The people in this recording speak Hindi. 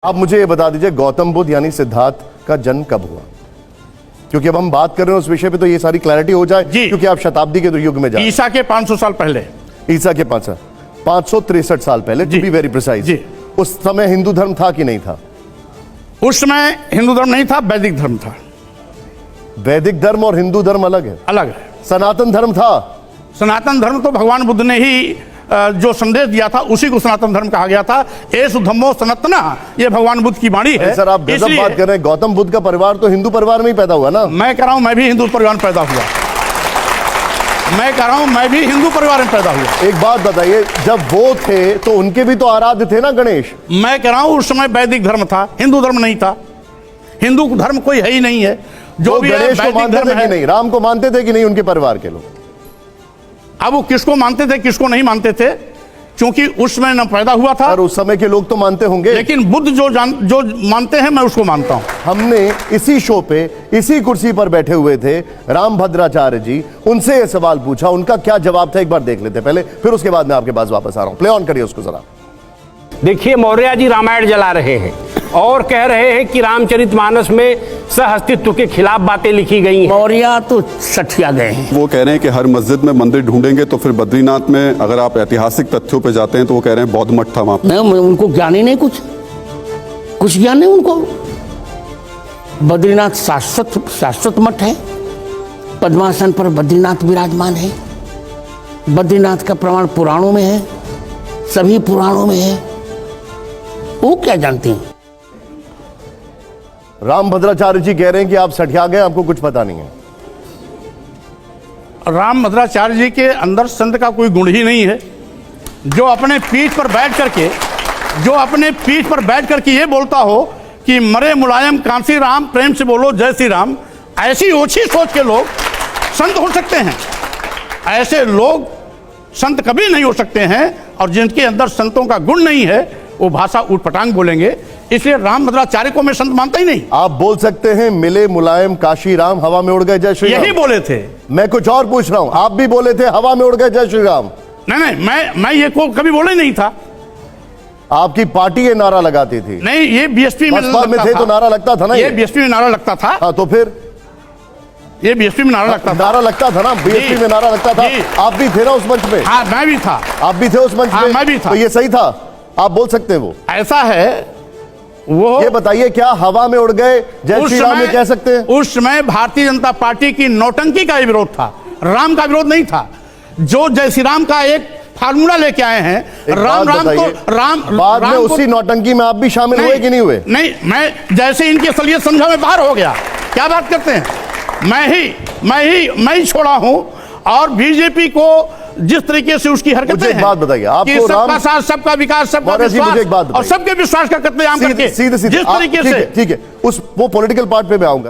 आप मुझे ये बता दीजिए गौतम बुद्ध यानी सिद्धार्थ का जन्म कब हुआ? क्योंकि अब हम बात कर रहे हैं उस विषय पे, तो ये सारी क्लैरिटी हो जाए, क्योंकि आप शताब्दी के युग में जाए। ईसा के 500 साल पहले, ईसा के 563 साल पहले, टू बी वेरी प्रिसाइज। उस समय हिंदू धर्म था कि नहीं था? उस समय हिंदू धर्म नहीं था, वैदिक धर्म था। वैदिक धर्म और हिंदू धर्म अलग है? अलग है। सनातन धर्म था? सनातन धर्म तो भगवान बुद्ध ने ही जो संदेश दिया था उसी को सनातन धर्म कहा गया था। एस धम्मो सनातना, ये भगवान बुद्ध की वाणी है। सर आप गजब बात कर रहे हैं। गौतम बुद्ध का परिवार तो हिंदू परिवार में ही पैदा हुआ ना? मैं कह रहा हूं मैं भी हिंदू परिवार में पैदा हुआ। मैं कह रहा हूं मैं भी हिंदू परिवार में पैदा हुआ। एक बात बताइए, जब वो थे तो उनके भी तो आराध्य थे ना गणेश? मैं कह रहा हूं उस समय वैदिक धर्म था, हिंदू धर्म नहीं था। हिंदू धर्म कोई है ही नहीं है। जो भी गणेश को मानते थे कि नहीं? राम को मानते थे कि नहीं उनके परिवार के लोग? अब वो किसको मानते थे किसको नहीं मानते थे, क्योंकि उस समय न पैदा हुआ था। और उस समय के लोग तो मानते होंगे, लेकिन बुद्ध जो मानते हैं मैं उसको मानता हूं। हमने इसी शो पे इसी कुर्सी पर बैठे हुए थे रामभद्राचार्य जी, उनसे ये सवाल पूछा, उनका क्या जवाब था एक बार देख लेते पहले, फिर उसके बाद मैं आपके पास वापस आ रहा हूं। प्ले ऑन करिए उसको जरा। देखिए, मौर्य जी रामायण जला रहे हैं और कह रहे हैं कि रामचरितमानस में सह-अस्तित्व के खिलाफ बातें लिखी गई हैं। मौर्य तो सठिया गए हैं। वो कह रहे हैं कि हर मस्जिद में मंदिर ढूंढेंगे, तो फिर बद्रीनाथ में अगर आप ऐतिहासिक तथ्यों पे जाते हैं तो वो कह रहे हैं बौद्ध मठ था वहां। मैं उनको ज्ञान ही नहीं, कुछ ज्ञान नहीं उनको। बद्रीनाथ शाश्वत मठ है। पद्मासन पर बद्रीनाथ विराजमान है। बद्रीनाथ का प्रमाण पुराणों में है, सभी पुराणों में है। वो क्या जानते हैं? रामभद्राचार्य जी कह रहे हैं कि आप सठिया गए, आपको कुछ पता नहीं है। रामभद्राचार्य जी के अंदर संत का कोई गुण ही नहीं है। जो अपने पीठ पर बैठ करके ये बोलता हो कि मरे मुलायम कांसी राम, प्रेम से बोलो जय श्री राम, ऐसी ओछी सोच के लोग संत हो सकते हैं? ऐसे लोग संत कभी नहीं हो सकते हैं। और जिनके अंदर संतों का गुण नहीं है वो भाषा उटपटांग बोलेंगे। इसलिए रामभद्राचार्य को मैं संत मानता ही नहीं। आप बोल सकते हैं मिले मुलायम काशी राम, हवा में उड़ गए जय श्री राम। यही बोले थे। मैं कुछ और पूछ रहा हूं। आप भी बोले थे हवा में उड़ गए जय श्री राम। नहीं, मैं ये को कभी बोले नहीं था। आपकी पार्टी ये नारा लगाती थी? नहीं, ये बीएसपी में थे तो नारा लगता था ना? ये बीएसपी में नारा लगता था। हाँ, तो फिर ये बीएसपी में नारा लगता था। नारा लगता था ना, बीएसपी में नारा लगता था। आप भी थे ना उस मंच पे? हाँ, मैं भी था। आप भी थे उस मंच पे? मैं भी था। तो ये सही था? आप बोल सकते हैं वो ऐसा है। वो ये बताइए, क्या हवा में उड़ गए जय श्री राम कह सकते हैं? उस समय भारतीय जनता पार्टी की नौटंकी का विरोध था, राम का विरोध नहीं था। जो जय श्री राम का एक फार्मूला लेके आए हैं, राम तो राम बाद में उसी नौटंकी में आप भी शामिल हुए कि नहीं हुए? नहीं, मैं जैसे इनकी असलियत समझा मैं बाहर हो गया। क्या बात करते हैं? मैं ही छोड़ा हूं। और बीजेपी को जिस तरीके से उसकी हरकतें हैं, बात बताइए आपको, सबका साथ, सबका विकास, सबका विश्वास और सबके विश्वास का कत्लेआम करके जिस तरीके से, ठीक है, उस वो पॉलिटिकल पार्ट पे मैं आऊंगा।